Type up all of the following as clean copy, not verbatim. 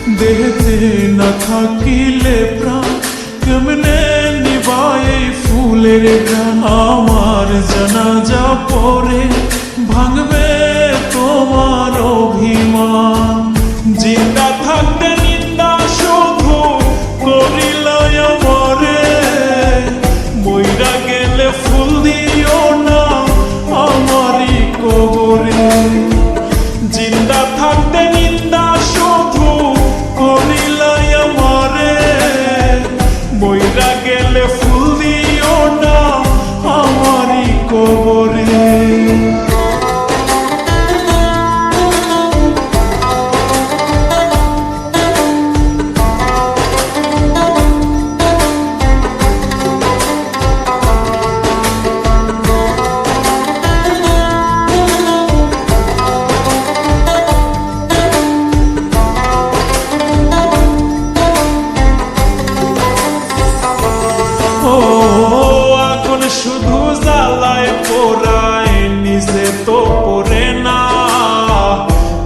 দেহতে না থাকিলে প্রাণ কেমনে নিবায় ফুলের গান। আমার জানাজা পরে ভাঙবে তোমার অভিমান। জিন্দা থাকতে নিন্দা শুধু করিলে আমারে, মইরা গেলে ফুল দিও না আমারই কবরে। জিন্দা থাকতে নিন্দা শুধু করিলে আমারে, মইরা গেলে ফুল দিও না আমারই কবরে। শুধু জ্বালায় পোড়ায় নিজে তো পড়ে না,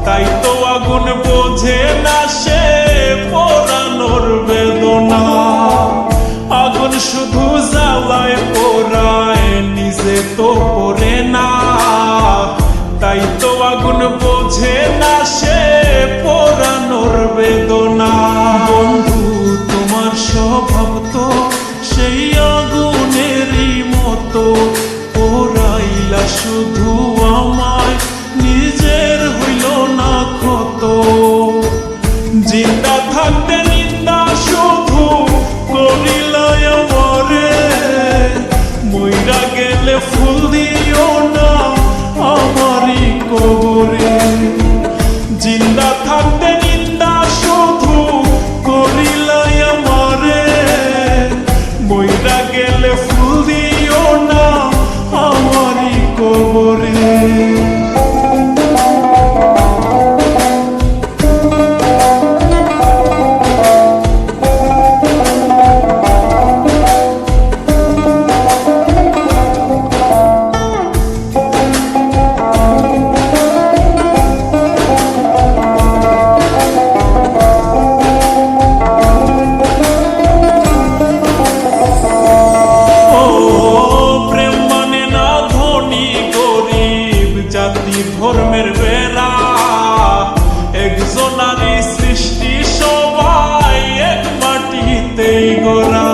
তাই তো আগুন বোঝে না সে পোড়ানোর বেদনা। আগুন শুধু জ্বালায় পোড়ায় নিজে তো পড়ে না, তাই তো আগুন বোঝে না সে পোড়ানোর বেদনা। বন্ধু তোমার স্বভাব তো সেই আগুনেরই মতো, পোড়াইলা শুধু আমায় নিজের হইল না ক্ষত। জিন্দা থাকতে নিন্দা শুধু করিলা আমারে, মইরা গেলে ফুল দিও না আমারই কবরে। জিন্দা থাকতে নিন্দা শুধু করিলা আমারে, মইরা গেলে ফুল দিও না আমারই কবরে। ধর্মের বেড়া একজনারই সৃষ্টি, সবাই এক মাটিতেই গোড়া।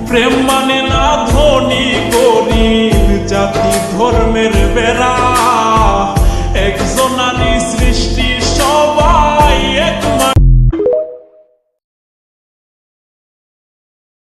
প্রেম মানে না ধনী গরিব, জাতি ধর্মের বেড়া